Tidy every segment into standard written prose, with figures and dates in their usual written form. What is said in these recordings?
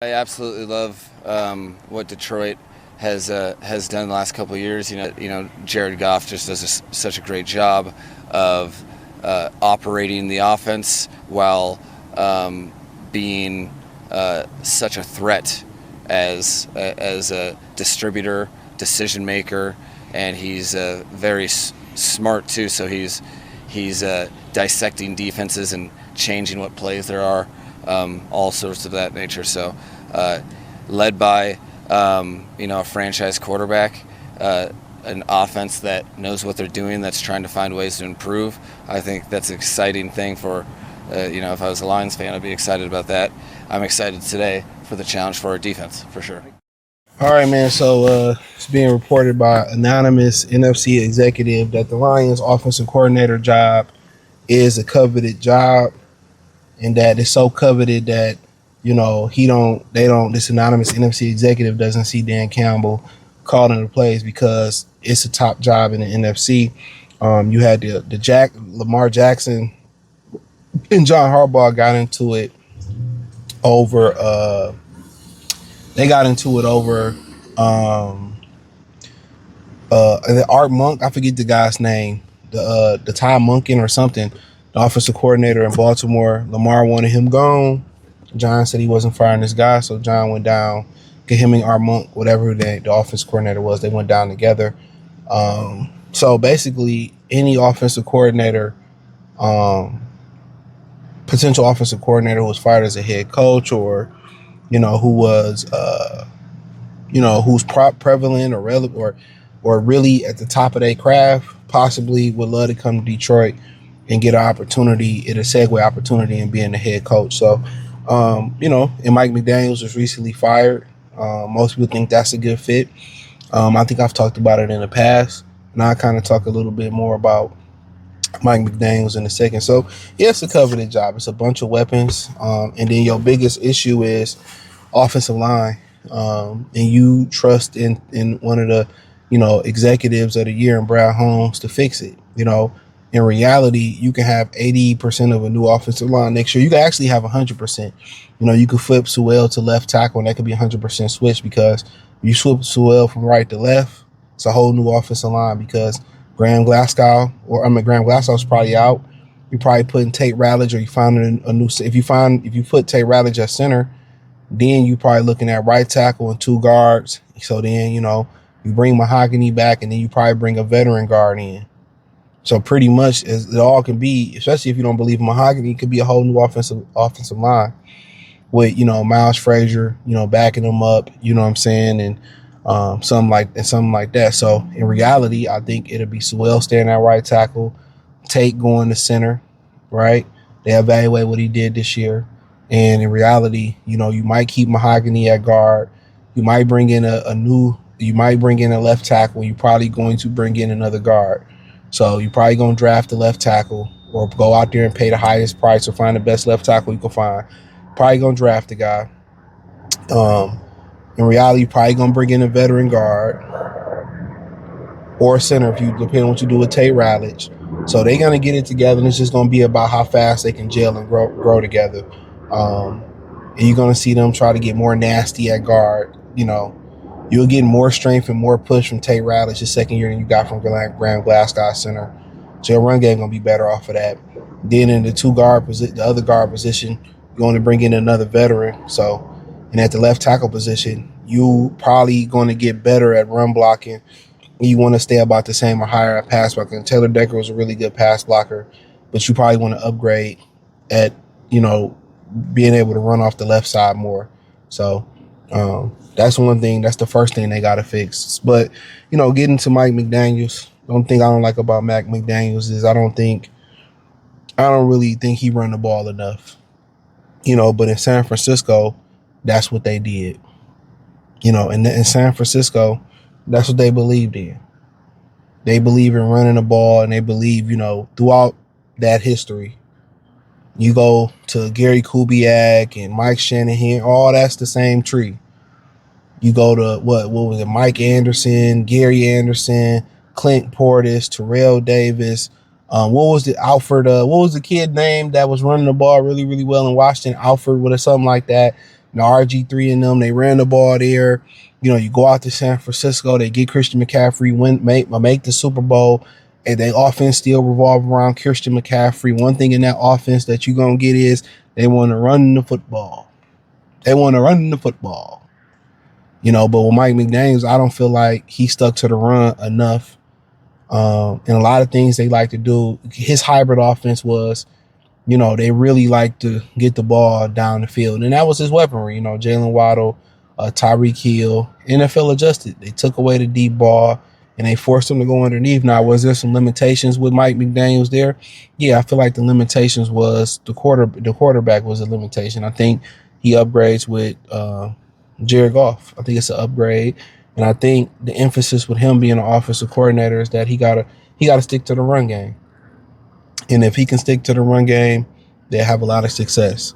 I absolutely love what Detroit has done the last couple of years. Jared Goff just does such a great job of operating the offense while being such a threat as a distributor, decision maker, and he's very smart too. So he's dissecting defenses and changing what plays there are, all sorts of that nature. So led by a franchise quarterback, an offense that knows what they're doing, that's trying to find ways to improve. I think that's an exciting thing for, if I was a Lions fan, I'd be excited about that. I'm excited today for the challenge for our defense, for sure. All right, man. So it's being reported by anonymous NFC executive that the Lions offensive coordinator job is a coveted job, and that it's so coveted that this anonymous NFC executive doesn't see Dan Campbell calling the plays because it's a top job in the NFC. You had the Lamar Jackson and John Harbaugh got into it over. They got into it over the Art Monk. I forget the guy's name. The Ty Monken or something. The offensive coordinator in Baltimore. Lamar wanted him gone. John said he wasn't firing this guy, so John went down. Get him and Art Monk, whatever the offensive coordinator was, they went down together. So basically, any offensive coordinator, potential offensive coordinator who was fired as a head coach, or who was who's prevalent or relevant or really at the top of their craft, possibly would love to come to Detroit and get an opportunity, a segue opportunity in being the head coach. So, and Mike McDaniel was recently fired. Most people think that's a good fit. I think I've talked about it in the past, and I kind of talk a little bit more about Mike McDaniels in a second. So, yeah, it's a coveted job. It's a bunch of weapons. And then your biggest issue is offensive line. And you trust in one of the, executives of the year in Brad Holmes to fix it. In reality, you can have 80% of a new offensive line next year. You can actually have 100%. You could flip Sewell to left tackle, and that could be 100% switch, because you flip Sewell from right to left, it's a whole new offensive line, because Graham Glassow's probably out. You probably putting Tate Ratledge, or you found a new. If you put Tate Ratledge at center, then you probably looking at right tackle and two guards. So then you bring Mahogany back, and then you probably bring a veteran guard in. So pretty much as it all can be, especially if you don't believe in Mahogany, it could be a whole new offensive line with Miles Frazier, backing them up. You know what I'm saying, and something like that. So in reality, I think it'll be Sewell staying at right tackle, Tate going to center, right? They evaluate what he did this year, and in reality, you might keep Mahogany at guard. You might bring in a left tackle. You're probably going to bring in another guard. So you're probably going to draft the left tackle, or go out there and pay the highest price, or find the best left tackle you can find. Probably going to draft the guy. In reality, you're probably going to bring in a veteran guard or a center, depending on what you do with Tate Ratledge. So they're going to get it together, and it's just going to be about how fast they can gel and grow together. And you're going to see them try to get more nasty at guard. You'll get more strength and more push from Tate Ratledge the second year than you got from Graham Glasgow center. So your run game going to be better off of that. Then in the other guard position, you're going to bring in another veteran. So, and at the left tackle position, you probably going to get better at run blocking. You want to stay about the same or higher at pass blocking. Taylor Decker was a really good pass blocker, but you probably want to upgrade at, being able to run off the left side more. So, that's one thing. That's the first thing they got to fix. But, getting to Mike McDaniels, one thing I don't like about Mike McDaniels is I don't really think he run the ball enough. But in San Francisco, that's what they did. And in San Francisco, that's what they believed in. They believe in running the ball, and they believe, throughout that history. You go to Gary Kubiak and Mike Shanahan, all that's the same tree. You go to what was it? Mike Anderson, Gary Anderson, Clint Portis, Terrell Davis. What was the kid name that was running the ball really, really well in Washington? Alfred, something like that. The RG3 in them, they ran the ball there. You know, you go out to San Francisco, they get Christian McCaffrey, make the Super Bowl, and they offense still revolve around Christian McCaffrey. One thing in that offense that you're going to get is they want to run the football. They want to run the football. You know, but with Mike McDaniels, I don't feel like he stuck to the run enough. And a lot of things they like to do. His hybrid offense was, you know, they really like to get the ball down the field. And that was his weaponry. You know, Jalen Waddle, Tyreek Hill, NFL adjusted. They took away the deep ball and they forced him to go underneath. Now, was there some limitations with Mike McDaniels there? Yeah, I feel like the limitations was the quarterback was a limitation. I think he upgrades with Jared Goff. I think it's an upgrade. And I think the emphasis with him being an offensive coordinator is that he gotta stick to the run game. And if he can stick to the run game, they'll have a lot of success.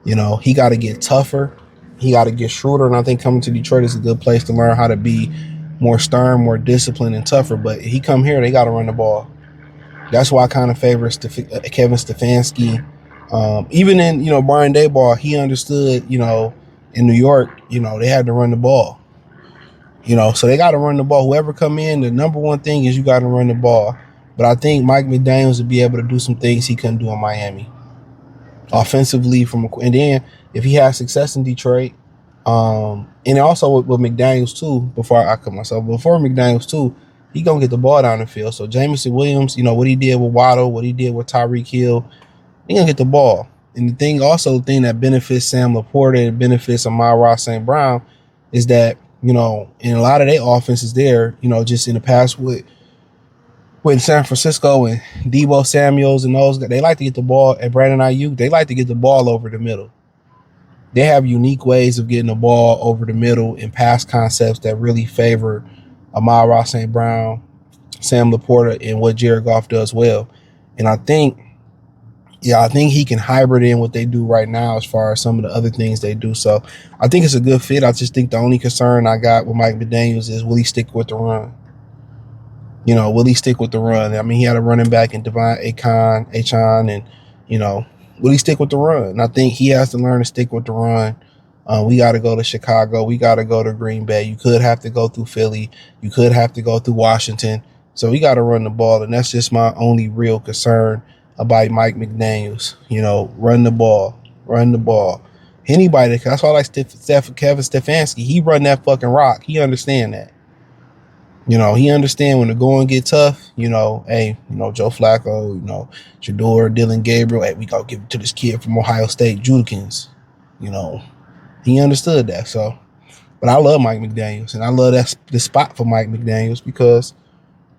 You know, he got to get tougher. He got to get shrewder. And I think coming to Detroit is a good place to learn how to be more stern, more disciplined, and tougher. But he come here, they got to run the ball. That's why I kind of favor Kevin Stefanski. Even in, you know, Brian Daboll, he understood, you know, in New York, you know, they had to run the ball. You know, so they got to run the ball. Whoever come in, the number one thing is you got to run the ball. But I think Mike McDaniels would be able to do some things he couldn't do in Miami. Offensively, and then if he has success in Detroit, and also with McDaniels too, before McDaniels too, he gonna get the ball down the field. So Jameson Williams, you know, what he did with Waddle, what he did with Tyreek Hill, he gonna get the ball. And the thing that benefits Sam Laporta and benefits Amon-Ra St. Brown is that, you know, in a lot of their offenses there, you know, just in the past with San Francisco and Deebo Samuels and those guys, they like to get the ball, and Brandon Ayuk, they like to get the ball over the middle. They have unique ways of getting the ball over the middle and pass concepts that really favor Amon-Ra St. Brown, Sam Laporta, and what Jared Goff does well. And I think he can hybrid in what they do right now as far as some of the other things they do. So I think it's a good fit. I just think the only concern I got with Mike McDaniels is, will he stick with the run? You know, will he stick with the run? I mean, he had a running back in Devon Achane, and, you know, will he stick with the run? And I think he has to learn to stick with the run. We got to go to Chicago. We got to go to Green Bay. You could have to go through Philly. You could have to go through Washington. So we got to run the ball, and that's just my only real concern about Mike McDaniels. You know, run the ball. Anybody, that's why I like Kevin Stefanski. He run that fucking rock. He understand that. You know, he understand when the going get tough, you know, hey, you know, Joe Flacco, you know, Shador, Dylan Gabriel, hey, we got to give it to this kid from Ohio State, Judikins. You know, he understood that. So, but I love Mike McDaniels, and I love the spot for Mike McDaniels because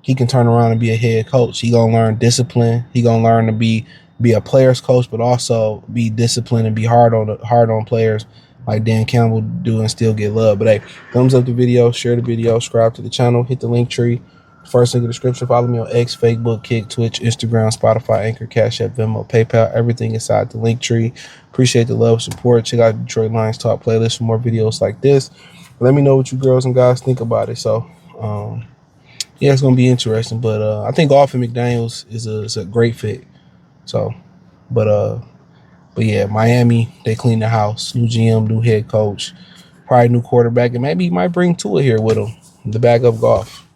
he can turn around and be a head coach. He going to learn discipline. He going to learn to be a player's coach, but also be disciplined and be hard on players, like Dan Campbell do, and still get love. But hey, thumbs up the video, share the video, subscribe to the channel, hit the link tree. First link in the description. Follow me on X, Facebook, Kick, Twitch, Instagram, Spotify, Anchor, Cash App, Venmo, PayPal. Everything inside the link tree. Appreciate the love, support. Check out the Detroit Lions Talk playlist for more videos like this. Let me know what you girls and guys think about it. So, yeah, it's gonna be interesting. But I think Goff and McDaniels is a great fit. So, but yeah, Miami, they clean the house. New GM, new head coach, probably new quarterback, and maybe he might bring Tua here with him, the backup Goff.